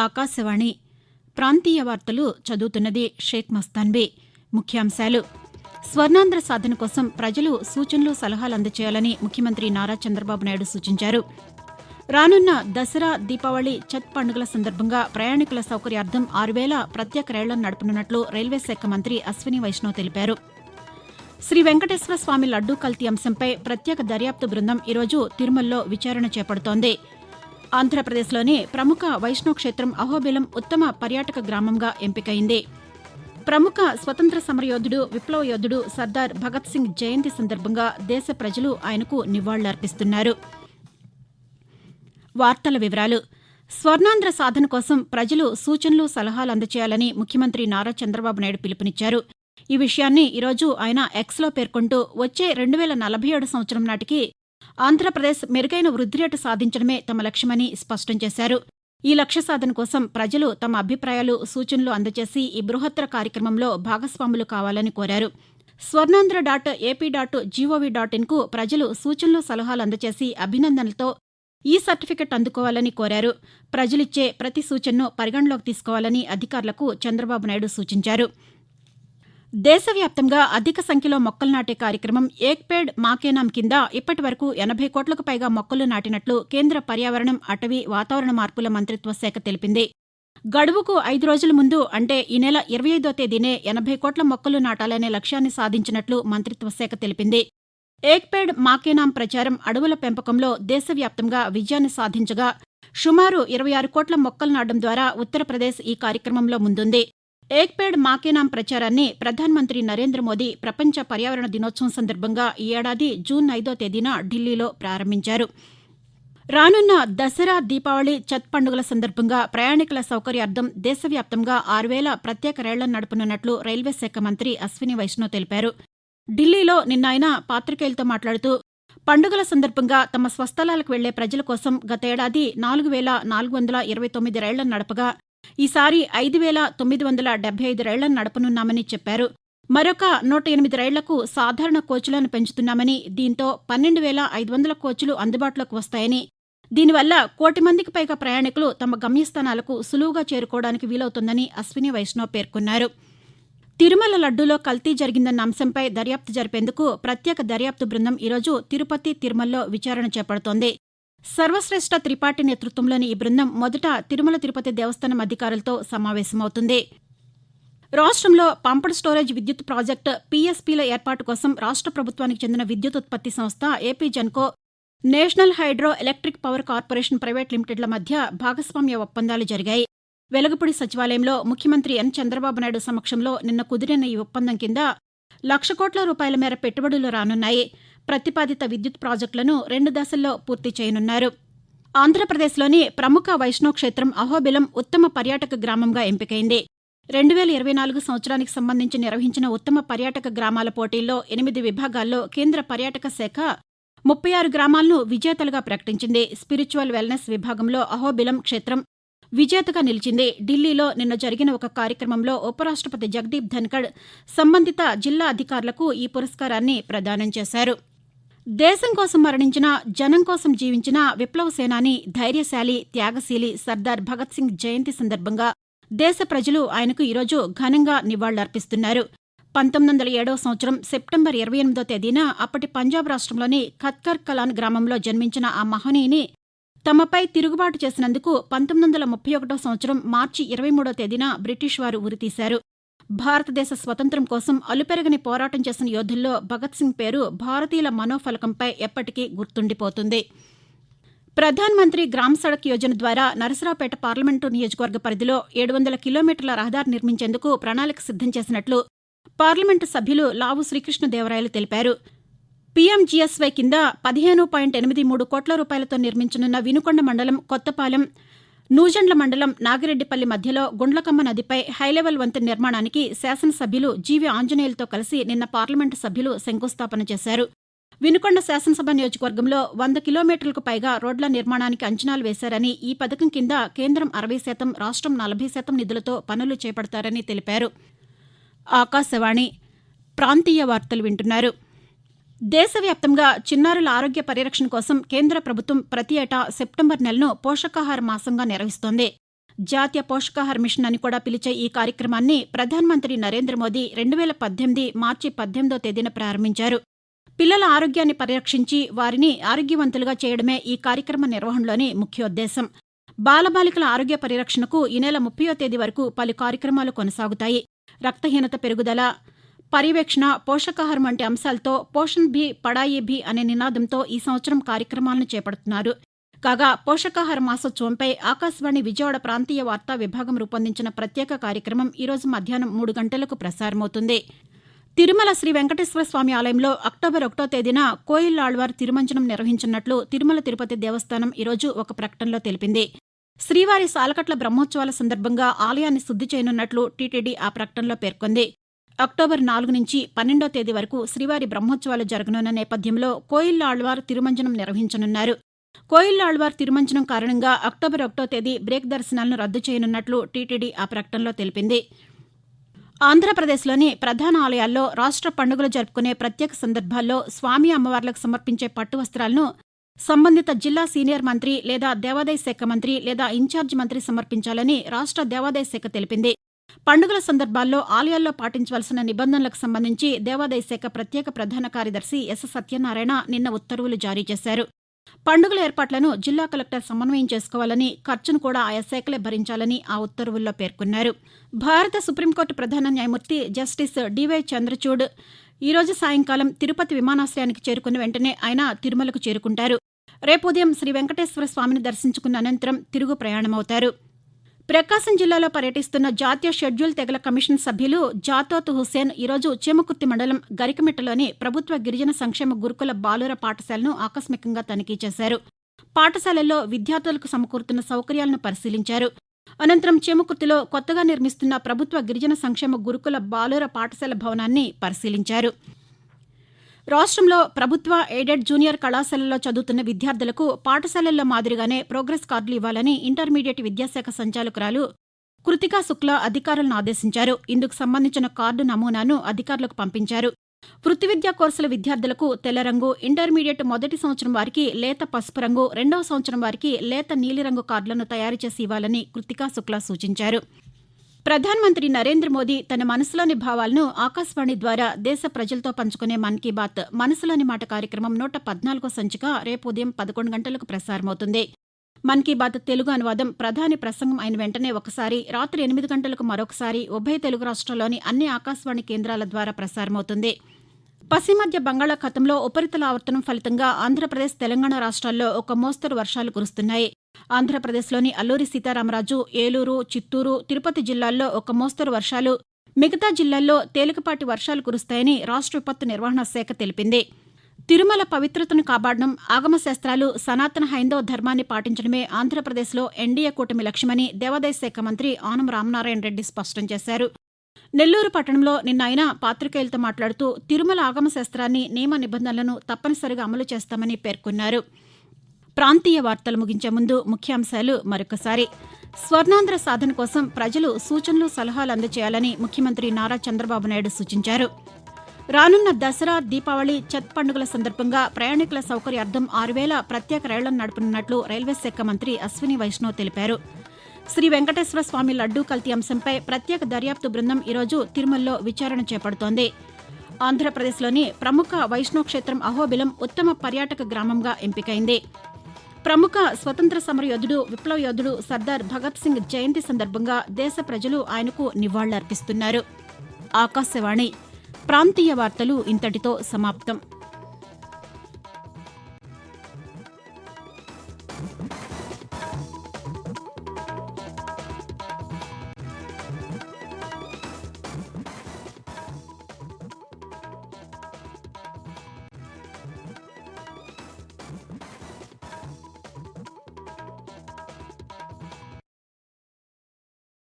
ఆకాశవాణి ప్రాంతీయ వార్తలు చదువుతున్నది షేక్ మస్తాన్బీ. ముఖ్యాంశాలు: స్వర్ణాంధ్ర సాధన కోసం ప్రజలు సూచనలు, సలహాలు అందజేయాలని ముఖ్యమంత్రి నారా చంద్రబాబు నాయుడు సూచించారు. రానున్న దసరా, దీపావళి, ఛత్ పండుగల సందర్భంగా ప్రయాణికుల సౌకర్యార్థం 6,000 ప్రత్యేక రైళ్లను నడపనున్నట్లు రైల్వే శాఖ మంత్రి అశ్విని వైష్ణవ్ తెలిపారు. శ్రీ వెంకటేశ్వర స్వామి లడ్డూ కల్తీ అంశంపై ప్రత్యేక దర్యాప్తు బృందం ఈరోజు తిరుమలలో విచారణ చేపడుతోంది. ఆంధ్రప్రదేశ్లోని ప్రముఖ వైష్ణవ క్షేత్రం అహోబిలం ఉత్తమ పర్యాటక గ్రామంగా ఎంపికైంది. ప్రముఖ స్వతంత్ర సమరయోధుడు, విప్లవ యోధుడు సర్దార్ భగత్ సింగ్ జయంతి సందర్భంగా దేశ ప్రజలు ఆయనకు నివాళులర్పిస్తున్నారు. వార్తల వివరాలు: స్వర్ణాంధ్ర సాధన కోసం ప్రజలు సూచనలు, సలహాలు అందజేయాలని ముఖ్యమంత్రి నారా చంద్రబాబు నాయుడు పిలుపునిచ్చారు. ఈ విషయాన్ని ఈరోజు ఆయన ఎక్స్లో పేర్కొంటూ వచ్చే 2047 సంవత్సరం నాటికి ఆంధ్రప్రదేశ్ మెరుగైన వృద్ధి రేటు సాధించడమే తమ లక్ష్యమని స్పష్టం చేశారు. ఈ లక్ష్య సాధన కోసం ప్రజలు తమ అభిప్రాయాలు, సూచనలు అందజేసి ఈ బృహత్తర కార్యక్రమంలో భాగస్వాములు కావాలని కోరారు. స్వర్ణాంధ్ర.ఏపీ.జీఓవీ.ఇన్కు ప్రజలు సూచనలు, సలహాలు అందజేసి అభినందనలతో ఈ సర్టిఫికెట్ అందుకోవాలని కోరారు. ప్రజలిచ్చే ప్రతి సూచనను పరిగణలోకి తీసుకోవాలని అధికారులకు చంద్రబాబు నాయుడు సూచించారు. దేశవ్యాప్తంగా అధిక సంఖ్యలో మొక్కలు నాటే కార్యక్రమం ఏక్ పేడ్ మాకే నామ్ కింద ఇప్పటి వరకు 80 కోట్లకు పైగా మొక్కలు నాటినట్లు కేంద్ర పర్యావరణం, అటవీ, వాతావరణ మార్పుల మంత్రిత్వ శాఖ తెలిపింది. గడువుకు 5 రోజుల ముందు అంటే ఈ నెల 25వ తేదీనే 80 కోట్ల మొక్కలు నాటాలనే లక్ష్యాన్ని సాధించినట్లు మంత్రిత్వ శాఖ తెలిపింది. ఏక్ పేడ్ మాకే నామ్ ప్రచారం అడవుల పెంపకంలో దేశవ్యాప్తంగా విజయాన్ని సాధించగా సుమారు 26 కోట్ల మొక్కలు నాటడం ద్వారా ఉత్తరప్రదేశ్ ఈ కార్యక్రమంలో ముందుంది. ఏక్ పేడ్ మాకే నామ్ ప్రచారాన్ని ప్రధానమంత్రి నరేంద్ర మోదీ ప్రపంచ పర్యావరణ దినోత్సవం సందర్భంగా ఈ ఏడాది జూన్ 5వ తేదీన ఢిల్లీలో ప్రారంభించారు. రానున్న దసరా, దీపావళి, ఛత్ పండుగల సందర్భంగా ప్రయాణికుల సౌకర్యార్థం దేశవ్యాప్తంగా 6,000 ప్రత్యేక రైళ్లను నడపనున్నట్లు రైల్వే శాఖ మంత్రి అశ్విని వైష్ణవ్ తెలిపారు. ఢిల్లీలో నిన్న ఆయన పాతికేయులతో మాట్లాడుతూ పండుగల సందర్భంగా తమ స్వస్థలాలకు వెళ్లే ప్రజల కోసం గత ఏడాది 4,429 రైళ్లను నడపగా ఈసారి 5,975 రైళ్లను నడపనున్నామని చెప్పారు. మరొక 108 రైళ్లకు సాధారణ కోచ్లను పెంచుతున్నామని, దీంతో 12,500 కోచ్లు అందుబాటులోకి వస్తాయని, దీనివల్ల 1 కోటి మందికి పైగా ప్రయాణికులు తమ గమ్యస్థానాలకు సులువుగా చేరుకోవడానికి వీలవుతుందని అశ్విని వైష్ణవ్ పేర్కొన్నారు. తిరుమల లడ్డూలో కల్తీ జరిగిందన్న అంశంపై దర్యాప్తు జరిపేందుకు ప్రత్యేక దర్యాప్తు బృందం ఈరోజు తిరుపతి, తిరుమలలో విచారణ చేపడుతోంది. సర్వశ్రేష్ఠ త్రిపాఠి నేతృత్వంలోని ఈ బృందం మొదట తిరుమల తిరుపతి దేవస్థానం అధికారులతో సమావేశమవుతుంది. రాష్ట్రంలో పంప్డ్ స్టోరేజ్ విద్యుత్ ప్రాజెక్టు పీఎస్పీల ఏర్పాటు కోసం రాష్ట్ర ప్రభుత్వానికి చెందిన విద్యుత్ ఉత్పత్తి సంస్థ AP Genco, national hydro electric power corporation private లిమిటెడ్ల మధ్య భాగస్వామ్య ఒప్పందాలు జరిగాయి. వెలగపూడి సచివాలయంలో ముఖ్యమంత్రి ఎన్ చంద్రబాబు నాయుడు సమక్షంలో నిన్న కుదిరిన ఈ ఒప్పందం కింద 1,00,000 కోట్ల రూపాయల మేర పెట్టుబడులు రానున్నాయి. ప్రతిపాదిత విద్యుత్ ప్రాజెక్టులను 2 దశల్లో పూర్తి చేయనున్నారు. ఆంధ్రప్రదేశ్లోని ప్రముఖ వైష్ణవ క్షేత్రం అహోబిలం ఉత్తమ పర్యాటక గ్రామంగా ఎంపికైంది. 2024 సంవత్సరానికి సంబంధించి నిర్వహించిన ఉత్తమ పర్యాటక గ్రామాల పోటీల్లో 8 విభాగాల్లో కేంద్ర పర్యాటక శాఖ 36 గ్రామాలను విజేతలుగా ప్రకటించింది. స్పిరిచువల్ వెల్నెస్ విభాగంలో అహోబిలం క్షేత్రం విజేతగా నిలిచింది. ఢిల్లీలో నిన్న జరిగిన ఒక కార్యక్రమంలో ఉపరాష్టపతి జగదీప్ ధన్కడ్ సంబంధిత జిల్లా అధికారులకు ఈ పురస్కారాన్ని ప్రదానం చేశారు. దేశం కోసం మరణించిన, జనం కోసం జీవించిన విప్లవ సేనాని, ధైర్యశాలి, త్యాగశీలి సర్దార్ భగత్ సింగ్ జయంతి సందర్భంగా దేశ ప్రజలు ఆయనకు ఈరోజు ఘనంగా నివాళులర్పిస్తున్నారు. 1907వ సంవత్సరం సెప్టెంబర్ 28వ తేదీన అప్పటి పంజాబ్ రాష్ట్రంలోని ఖత్కర్ కలాన్ గ్రామంలో జన్మించిన ఆ మహనీయుని తమపై తిరుగుబాటు చేసినందుకు 1931వ సంవత్సరం మార్చి 23వ తేదీన బ్రిటిష్ వారు ఉరితీశారు. భారతదేశ స్వతంత్రం కోసం అలుపెరగని పోరాటం చేసిన యోధుల్లో భగత్ సింగ్ పేరు భారతీయుల మనోఫలకంపై ఎప్పటికీ గుర్తుండిపోతుంది. ప్రధాన్ మంత్రి గ్రామ్ సడక్ యోజన ద్వారా నరసరావుపేట పార్లమెంటు నియోజకవర్గ పరిధిలో 700 కిలోమీటర్ల రహదారి నిర్మించేందుకు ప్రణాళిక సిద్దం చేసినట్లు పార్లమెంటు సభ్యులు లావు శ్రీకృష్ణదేవరాయలు తెలిపారు. పీఎంజీఎస్వై కింద 15.83 కోట్ల రూపాయలతో నిర్మించనున్న వినుకొండ మండలం కొత్తపాలెం, నూజెండ్ల మండలం నాగిరెడ్డిపల్లి మధ్యలో గుండ్లకమ్మ నదిపై హైలెవెల్ వంతెన నిర్మాణానికి శాసనసభ్యులు జీవీ ఆంజనేయులతో కలిసి నిన్న పార్లమెంటు సభ్యులు శంకుస్థాపన చేశారు. వినుకొండ శాసనసభ నియోజకవర్గంలో 100 కిలోమీటర్లకు పైగా రోడ్ల నిర్మాణానికి అంచనాలు వేశారని, ఈ పథకం కింద కేంద్రం 60%, రాష్ట్రం 40% నిధులతో పనులు చేపడతారని తెలిపారు. ఆకాశవాణి ప్రాంతీయ వార్తలు వింటున్నారు. దేశవ్యాప్తంగా చిన్నారుల ఆరోగ్య పరిరక్షణ కోసం కేంద్ర ప్రభుత్వం ప్రతి ఏటా సెప్టెంబర్ నెలను పోషకాహార మాసంగా నిర్వహిస్తోంది. జాతీయ పోషకాహార మిషన్ అని కూడా పిలిచే ఈ కార్యక్రమాన్ని ప్రధానమంత్రి నరేంద్ర మోదీ 2018 మార్చి 18వ తేదీన ప్రారంభించారు. పిల్లల ఆరోగ్యాన్ని పరిరక్షించి వారిని ఆరోగ్యవంతులుగా చేయడమే ఈ కార్యక్రమ నిర్వహణలోని ముఖ్యోద్దేశం. బాలబాలికల ఆరోగ్య పరిరక్షణకు ఈ నెల 30వ తేదీ వరకు పలు కార్యక్రమాలు కొనసాగుతాయి. రక్తహీనత పెరుగుదల, పర్యవేక్షణ, పోషకాహారం వంటి అంశాలతో పోషణ్ భీ పడాయి భీ అనే నినాదంతో ఈ సంవత్సరం కార్యక్రమాలను చేపడుతున్నారు. కాగా పోషకాహార మాసోత్సవంపై ఆకాశవాణి విజయవాడ ప్రాంతీయ వార్తా విభాగం రూపొందించిన ప్రత్యేక కార్యక్రమం ఈరోజు మధ్యాహ్నం 3 గంటలకు ప్రసారమవుతుంది. తిరుమల శ్రీ వెంకటేశ్వర స్వామి ఆలయంలో అక్టోబర్ 1వ తేదీన కోయిల్ ఆళ్వార్ తిరుమంజనం నిర్వహించనున్నట్లు తిరుమల తిరుపతి దేవస్థానం ఈరోజు ఒక ప్రకటనలో తెలిపింది. శ్రీవారి సాలకట్ల బ్రహ్మోత్సవాల సందర్భంగా ఆలయాన్ని శుద్ది చేయనున్నట్లు టీటీడీ ఆ ప్రకటనలో పేర్కొంది. అక్టోబర్ 4 నుంచి 12వ తేదీ వరకు శ్రీవారి బ్రహ్మోత్సవాలు జరగనున్న నేపథ్యంలో కోయిల్ ఆళ్వార్ తిరుమంజనం నిర్వహించనున్నారు. కోయిల్ ఆళ్వార్ తిరుమంజనం కారణంగా అక్టోబర్ 1వ తేదీ బ్రేక్ దర్శనాలను రద్దు చేయనున్నట్లు టీటీడీ ఆ ప్రకటనలో తెలిపింది. ఆంధ్రప్రదేశ్లోని ప్రధాన ఆలయాల్లో రాష్ట్ర పండుగలు జరుపుకునే ప్రత్యేక సందర్భాల్లో స్వామి అమ్మవార్లకు సమర్పించే పట్టు వస్త్రాలను సంబంధిత జిల్లా సీనియర్ మంత్రి లేదా దేవాదాయ శాఖ మంత్రి లేదా ఇన్ఛార్జి మంత్రి సమర్పించాలని రాష్ట్ర దేవాదాయ శాఖ తెలిపింది. పండుగల సందర్భాల్లో ఆలయాల్లో పాటించవలసిన నిబంధనలకు సంబంధించి దేవాదాయ శాఖ ప్రత్యేక ప్రధాన కార్యదర్శి ఎస్ సత్యనారాయణ నిన్న ఉత్తర్వులు జారీ చేశారు. పండుగల ఏర్పాట్లను జిల్లా కలెక్టర్ సమన్వయం చేసుకోవాలని, ఖర్చును కూడా ఆయా శాఖలే భరించాలని ఆ ఉత్తర్వుల్లో పేర్కొన్నారు. భారత సుప్రీంకోర్టు ప్రధాన న్యాయమూర్తి జస్టిస్ డివై చంద్రచూడ్ ఈరోజు సాయంకాలం తిరుపతి విమానాశ్రయానికి చేరుకున్న వెంటనే ఆయన తిరుమలకు చేరుకుంటారు. రేపు ఉదయం శ్రీ వెంకటేశ్వర స్వామిని దర్శించుకున్న అనంతరం తిరుగు ప్రయాణమవుతారు. ప్రకాశం జిల్లాలో పర్యటిస్తున్న జాతీయ షెడ్యూల్ తెగల కమిషన్ సభ్యులు జాతోత్ హుస్సేన్ ఈరోజు చీమకుర్తి మండలం గరికమిట్టలోని ప్రభుత్వ గిరిజన సంక్షేమ గురుకుల బాలుర పాఠశాలను ఆకస్మికంగా తనిఖీ చేశారు. పాఠశాలల్లో విద్యార్థులకు సమకూరుతున్న సౌకర్యాలను పరిశీలించారు. అనంతరం చీమకుర్తిలో కొత్తగా నిర్మిస్తున్న ప్రభుత్వ గిరిజన సంక్షేమ గురుకుల బాలుర పాఠశాల భవనాన్ని పరిశీలించారు. రాష్ట్రంలో ప్రభుత్వ ఎయిడెడ్ జూనియర్ కళాశాలల్లో చదువుతున్న విద్యార్థులకు పాఠశాలల్లో మాదిరిగానే ప్రోగ్రెస్ కార్డులు ఇవ్వాలని ఇంటర్మీడియట్ విద్యాశాఖ సంచాలకురాలు కృతికా శుక్లా అధికారులను ఆదేశించారు. ఇందుకు సంబంధించిన కార్డు నమూనాను అధికారులకు పంపించారు. వృత్తి విద్యా కోర్సుల విద్యార్థులకు తెల్ల రంగు, ఇంటర్మీడియట్ మొదటి సంవత్సరం వారికి లేత పసుపు రంగు, రెండవ సంవత్సరం వారికి లేత నీలిరంగు కార్డులను తయారు చేసి ఇవ్వాలని కృతికా శుక్లా సూచించారు. ప్రధానమంత్రి నరేంద్ర మోదీ తన మనసులోని భావాలను ఆకాశవాణి ద్వారా దేశ ప్రజలతో పంచుకునే మన్ కీ బాత్ మనసులోని మాట కార్యక్రమం 114వ సంచిక రేపు ఉదయం 11 గంటలకు ప్రసారమవుతుంది. మన్ కీ బాత్ తెలుగు అనువాదం ప్రధాని ప్రసంగం అయిన వెంటనే ఒకసారి, రాత్రి 8 గంటలకు మరొకసారి ఉభయ తెలుగు రాష్ట్రాల్లోని అన్ని ఆకాశవాణి కేంద్రాల ద్వారా ప్రసారమవుతుంది. పశ్చిమధ్య బంగాళాఖాతంలో ఉపరితల ఆవర్తనం ఫలితంగా ఆంధ్రప్రదేశ్, తెలంగాణ రాష్ట్రాల్లో ఒక మోస్తరు వర్షాలు కురుస్తున్నాయి. ఆంధ్రప్రదేశ్లోని అల్లూరి సీతారామరాజు, ఏలూరు, చిత్తూరు, తిరుపతి జిల్లాల్లో ఒక మోస్తరు వర్షాలు, మిగతా జిల్లాల్లో తేలికపాటి వర్షాలు కురుస్తాయని రాష్ట్ర విపత్తు నిర్వహణ శాఖ తెలిపింది. తిరుమల పవిత్రతను కాపాడడం, ఆగమ శాస్త్రాలు, సనాతన హైందవ ధర్మాన్ని పాటించడమే ఆంధ్రప్రదేశ్లో ఎన్డీఏ కూటమి లక్ష్యమని దేవాదాయ శాఖ మంత్రి ఆనం రామనారాయణ రెడ్డి స్పష్టం చేశారు. నెల్లూరు పట్టణంలో నిన్న ఆయన పాతికేయులతో మాట్లాడుతూ తిరుమల ఆగమ శాస్త్రాన్ని, నియమ నిబంధనలను తప్పనిసరిగా అమలు చేస్తామని పేర్కొన్నారు. ప్రాంతీయ వార్తలు ముగించే ముందు ముఖ్యాంశాలు మరొకసారి. స్వర్ణాంధ్ర సాధన కోసం ప్రజలు సూచనలు, సలహాలు అందజేయాలని ముఖ్యమంత్రి నారా చంద్రబాబు నాయుడు సూచించారు. రానున్న దసరా, దీపావళి, ఛత్ పండుగల సందర్భంగా ప్రయాణికుల సౌకర్యార్థం 6,000 ప్రత్యేక రైళ్లను నడపనున్నట్లు రైల్వే శాఖ మంత్రి అశ్విని వైష్ణవ్ తెలిపారు. శ్రీ వెంకటేశ్వర స్వామి లడ్డూ కల్తీ అంశంపై ప్రత్యేక దర్యాప్తు బృందం ఈరోజు తిరుమలలో విచారణ చేపడుతోంది. ఆంధ్రప్రదేశ్లోని ప్రముఖ వైష్ణవ క్షేత్రం అహోబిలం ఉత్తమ పర్యాటక గ్రామంగా ఎంపికైంది. ప్రముఖ స్వతంత్ర సమర యోధుడు, విప్లవ యోధుడు సర్దార్ భగత్ సింగ్ జయంతి సందర్భంగా దేశ ప్రజలు ఆయనకు నివాళులర్పిస్తున్నారు. ఆకాశవాణి ప్రాంతీయ వార్తలు ఇంతటితో సమాప్తం.